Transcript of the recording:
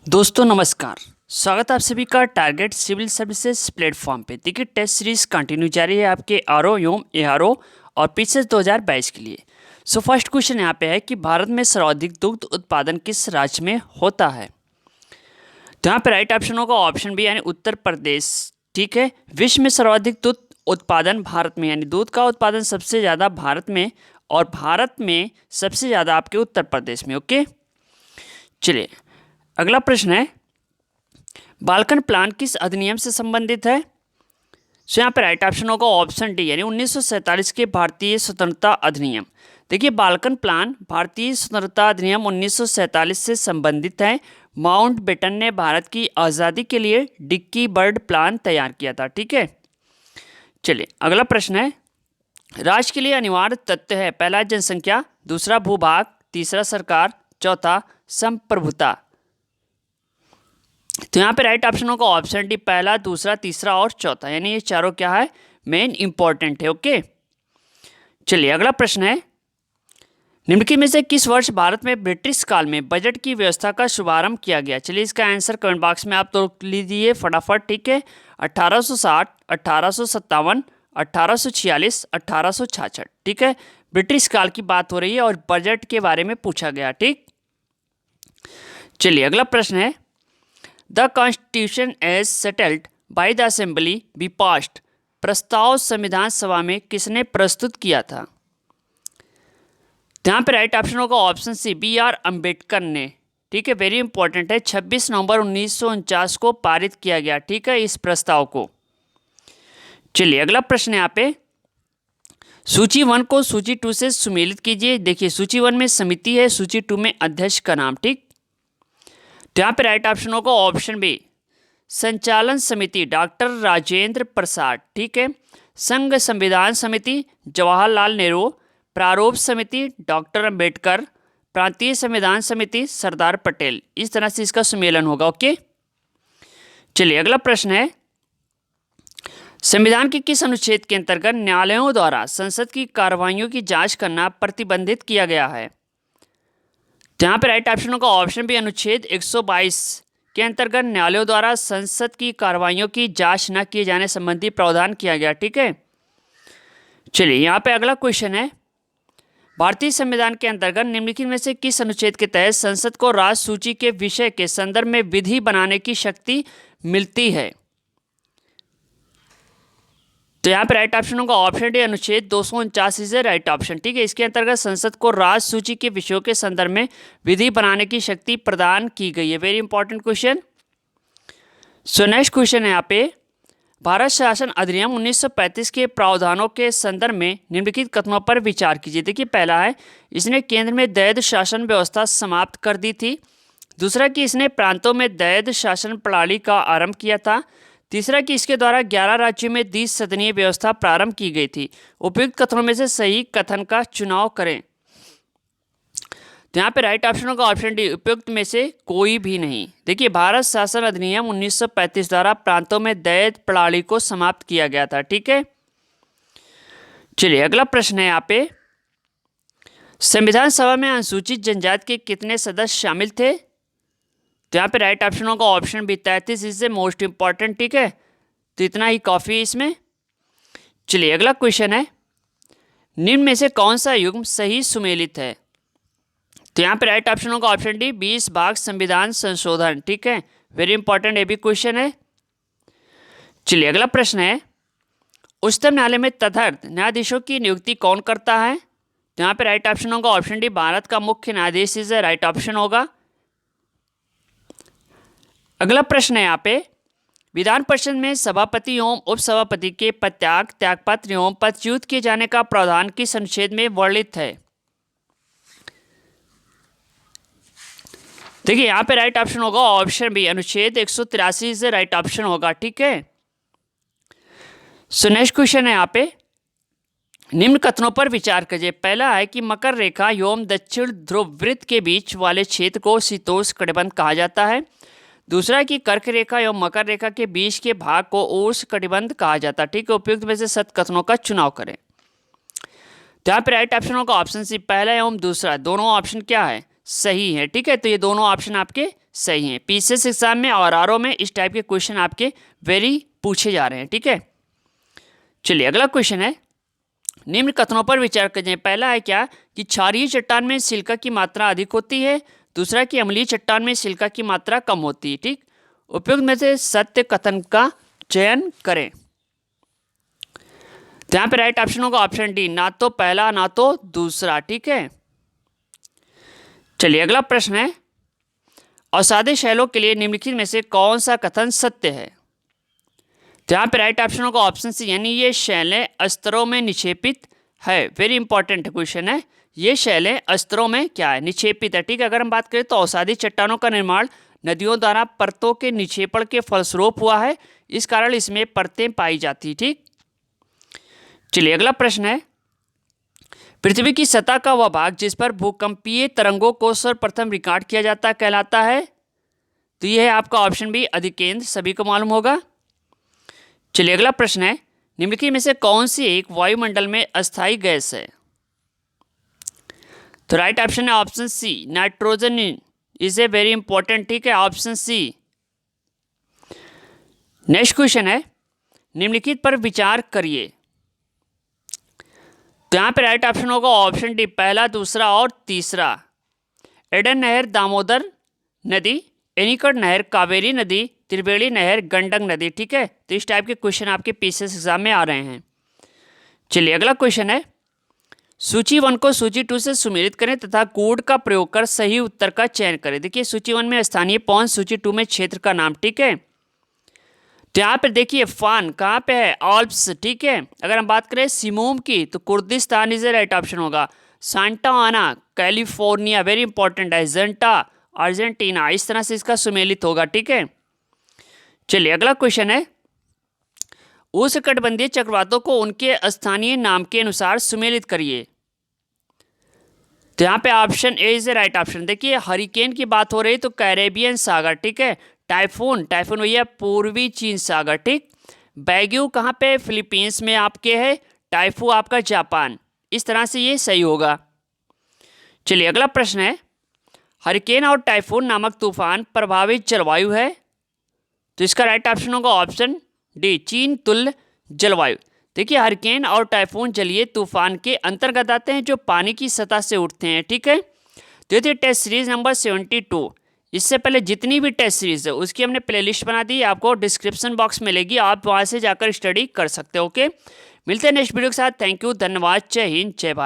दोस्तों नमस्कार। स्वागत है आप सभी का टारगेट सिविल सर्विसेज प्लेटफॉर्म पे। देखिए टेस्ट सीरीज कंटिन्यू जारी है आपके आरओ एवं एआरओ और पीसीएस 2022 के लिए। सो फर्स्ट क्वेश्चन यहाँ पे है कि भारत में सर्वाधिक दुग्ध उत्पादन किस राज्य में होता है। तो यहाँ पे राइट ऑप्शन होगा ऑप्शन बी यानी उत्तर प्रदेश। ठीक है, विश्व में सर्वाधिक दूध उत्पादन भारत में, यानी दूध का उत्पादन सबसे ज़्यादा भारत में और भारत में सबसे ज़्यादा आपके उत्तर प्रदेश में। ओके, चलिए अगला प्रश्न है, बाल्कन प्लान किस अधिनियम से संबंधित है। सो यहाँ पर राइट ऑप्शन होगा ऑप्शन डी यानी 1947 के भारतीय स्वतंत्रता अधिनियम। देखिए बाल्कन प्लान भारतीय स्वतंत्रता अधिनियम 1947 से संबंधित है। माउंटबेटन ने भारत की आज़ादी के लिए डिक्की बर्ड प्लान तैयार किया था। ठीक है, चलिए अगला प्रश्न है, राज्य के लिए अनिवार्य तथ्य है पहला जनसंख्या, दूसरा भूभाग, तीसरा सरकार, चौथा संप्रभुता। तो यहाँ पे राइट ऑप्शन होगा ऑप्शन डी पहला, दूसरा, तीसरा और चौथा, यानी ये चारों क्या है मेन इंपॉर्टेंट है। ओके, चलिए अगला प्रश्न है, निम्नलिखित में से किस वर्ष भारत में ब्रिटिश काल में बजट की व्यवस्था का शुभारंभ किया गया। चलिए इसका आंसर कमेंट बॉक्स में आप तो लीजिए फटाफट। ठीक है, 1860, 1857, 1846, 1866। ठीक है, ब्रिटिश काल की बात हो रही है और बजट के बारे में पूछा गया। ठीक, चलिए अगला प्रश्न है, the constitution as settled by the assembly be passed प्रस्ताव संविधान सभा में किसने प्रस्तुत किया था। यहाँ पे राइट ऑप्शन होगा option C B R Ambedkar ने। ठीक है, वेरी इंपॉर्टेंट है, 26 नवंबर 1949 को पारित किया गया। ठीक है, इस प्रस्ताव को। चलिए अगला प्रश्न है यहाँ पे, सूची 1 को सूची 2 से सुमेलित कीजिए। देखिए सूची 1 में समिति है, सूची 2 में अध्यक्ष का नाम। ठीक, तो यहाँ पे राइट ऑप्शन होगा ऑप्शन बी संचालन समिति डॉक्टर राजेंद्र प्रसाद। ठीक है, संघ संविधान समिति जवाहरलाल नेहरू, प्रारूप समिति डॉक्टर अंबेडकर, प्रांतीय संविधान समिति सरदार पटेल। इस तरह से इसका सुमेलन होगा। ओके, चलिए अगला प्रश्न है, संविधान के किस अनुच्छेद के अंतर्गत न्यायालयों द्वारा संसद की कार्रवाइयों की जांच करना प्रतिबंधित किया गया है। तो यहाँ पे राइट ऑप्शन होगा ऑप्शन बी अनुच्छेद 122 के अंतर्गत न्यायालयों द्वारा संसद की कार्रवाइयों की जांच न किए जाने संबंधी प्रावधान किया गया। ठीक है, चलिए यहाँ पे अगला क्वेश्चन है, भारतीय संविधान के अंतर्गत निम्नलिखित में से किस अनुच्छेद के तहत संसद को राज्य सूची के विषय के संदर्भ में विधि बनाने की शक्ति मिलती है। तो यहाँ पे राइट ऑप्शन होगा ऑप्शन डी अनुच्छेद 249 से राइट ऑप्शन। ठीक है, इसके अंतर्गत संसद को राज्य सूची के विषयों के संदर्भ में विधि बनाने की शक्ति प्रदान की गई है। Very important question. So next question है यहाँ पे, भारत शासन अधिनियम 1935 के प्रावधानों के संदर्भ में निम्नलिखित कथनों पर विचार कीजिए। देखिए पहला है, इसने केंद्र में द्वैध शासन व्यवस्था समाप्त कर दी थी। दूसरा कि इसने प्रांतों में द्वैध शासन प्रणाली का आरंभ किया था। तीसरा कि इसके द्वारा 11 राज्यों में द्विसदनीय व्यवस्था प्रारंभ की गई थी। उपयुक्त कथनों में से सही कथन का चुनाव करें। तो यहाँ पे राइट ऑप्शन होगा ऑप्शन डी उपयुक्त में से कोई भी नहीं। देखिए भारत शासन अधिनियम 1935 द्वारा प्रांतों में द्वैध प्रणाली को समाप्त किया गया था। ठीक है, चलिए अगला प्रश्न है यहाँ पे, संविधान सभा में अनुसूचित जनजाति के कितने सदस्य शामिल थे। तो यहाँ पे राइट ऑप्शन होगा ऑप्शन बी 33, इससे मोस्ट इंपॉर्टेंट। ठीक है, तो इतना ही काफ़ी है इसमें। चलिए अगला क्वेश्चन है, निम्न में से कौन सा युग्म सही सुमेलित है। तो यहाँ पे राइट ऑप्शन होगा ऑप्शन डी 20 भाग संविधान संशोधन। ठीक है, वेरी इंपॉर्टेंट ये भी क्वेश्चन है। चलिए अगला प्रश्न है, उच्चतम न्यायालय में तदर्थ न्यायाधीशों की नियुक्ति कौन करता है। तो यहाँ पे राइट ऑप्शन होगा ऑप्शन डी भारत का मुख्य न्यायाधीश इसे राइट ऑप्शन होगा। अगला प्रश्न है यहाँ पे, विधान परिषद में सभापति एवं उपसभापति के पदत्याग, त्यागपत्र एवं पदच्युत किए जाने का प्रावधान किस अनुच्छेद में वर्णित है। देखिए यहाँ पे राइट ऑप्शन होगा ऑप्शन बी अनुच्छेद 183 से राइट ऑप्शन होगा। ठीक है, सो नेक्स्ट क्वेश्चन है यहाँ पे, निम्न कथनों पर विचार कीजिए। पहला है कि मकर रेखा एवं दक्षिण ध्रुव वृत्त के बीच वाले क्षेत्र को शीतोष्ण कटिबंध कहा जाता है। दूसरा कि कर्क रेखा एवं मकर रेखा के बीच के भाग को उष्ण कटिबंध कहा जाता है। ठीक है, उपयुक्त में से सत कथनों का चुनाव करें। तो यहाँ पे राइट ऑप्शन होगा ऑप्शन सी पहला एवं दूसरा, दोनों ऑप्शन क्या है सही है। ठीक है, तो ये दोनों ऑप्शन आपके सही हैं। पीसीएस एग्जाम में और आरओ में इस टाइप के क्वेश्चन आपके वेरी पूछे जा रहे हैं, ठीक है। चलिए अगला क्वेश्चन है, निम्न कथनों पर विचार करें। पहला है क्या कि क्षारीय चट्टान में सिलिका की मात्रा अधिक होती है, दूसरा कि अम्लीय चट्टान में सिलिका की मात्रा कम होती है, ठीक। उपयुक्त में से सत्य कथन का चयन करें। तो यहाँ पे राइट ऑप्शन होगा ऑप्शन डी, ना तो पहला ना तो दूसरा, ठीक है। चलिए अगला प्रश्न है, असाध्य शैलों के लिए निम्नलिखित में से कौन सा कथन सत्य है। तो यहाँ पे राइट ऑप्शन होगा ऑप्शन सी, यानी ये शैलें स्तरों में निक्षेपित है। वेरी इंपॉर्टेंट क्वेश्चन है, ये शैलें स्तरों में क्या है, निक्षेपित है, ठीक है। अगर हम बात करें तो असाध्य चट्टानों का निर्माण नदियों द्वारा परतों के निक्षेपण के फलस्वरूप हुआ है, इस कारण इसमें परतें पाई जाती, ठीक। चलिए अगला प्रश्न है, पृथ्वी की सतह का वह भाग जिस पर भूकंपीय तरंगों को सर्वप्रथम रिकॉर्ड किया जाता कहलाता है। तो यह है आपका ऑप्शन बी, अधिकेंद्र, सभी को मालूम होगा। चलिए अगला प्रश्न है, निम्नलिखित में से कौन सी एक वायुमंडल में अस्थायी गैस है। तो राइट ऑप्शन है option C, nitrogen is a very important, ठीक है, ऑप्शन सी। नेक्स्ट क्वेश्चन है, निम्नलिखित पर विचार करिए। तो यहाँ पे राइट ऑप्शन होगा ऑप्शन डी, पहला, दूसरा और तीसरा। एडन नहर दामोदर नदी, एनीकट नहर कावेरी नदी, त्रिवेणी नहर गंडक नदी, ठीक है। तो इस टाइप के क्वेश्चन आपके पीसीएस एग्जाम में आ रहे हैं। चलिए अगला क्वेश्चन है, सूची 1 को सूची 2 से सुमेलित करें तथा कोड का प्रयोग कर सही उत्तर का चयन करें। देखिए सूची 1 में स्थानीय पवन, सूची 2 में क्षेत्र का नाम, ठीक है। तो यहाँ पे देखिए फान कहाँ पे है, आल्प्स, ठीक है। अगर हम बात करें सिमोम की तो कुर्दिस्तान इज राइट ऑप्शन होगा। सांता आना कैलिफोर्निया, वेरी इंपॉर्टेंट है। ज़ंटा अर्जेंटीना, इस तरह से इसका सुमेलित होगा, ठीक है। चलिए अगला क्वेश्चन है, उष्णकटिबंधीय चक्रवातों को उनके स्थानीय नाम के अनुसार सुमेलित करिए। तो यहाँ पे option A is right option. देखिए हरिकेन की बात हो रही तो कैरेबियन सागर, ठीक है। टाइफून, टाइफून भैया पूर्वी चीन सागर, ठीक। बैग्यू कहाँ पे, फिलीपींस में आपके है। टाइफू आपका जापान, इस तरह से ये सही होगा। चलिए अगला प्रश्न है, हरिकेन और टाइफून नामक तूफान प्रभावित जलवायु है। तो इसका राइट ऑप्शन होगा ऑप्शन डी, चीन तुल्य जलवायु। देखिए हरिकेन और टाइफून जलीय तूफान के अंतर्गत आते हैं जो पानी की सतह से उठते हैं, ठीक है। तो ये टेस्ट सीरीज नंबर 72। इससे पहले जितनी भी टेस्ट सीरीज है उसकी हमने प्लेलिस्ट बना दी, आपको डिस्क्रिप्शन बॉक्स मिलेगी, आप वहाँ से जाकर स्टडी कर सकते हो। ओके, मिलते हैं नेक्स्ट वीडियो के साथ। थैंक यू, धन्यवाद, जय हिंद, जय भारत।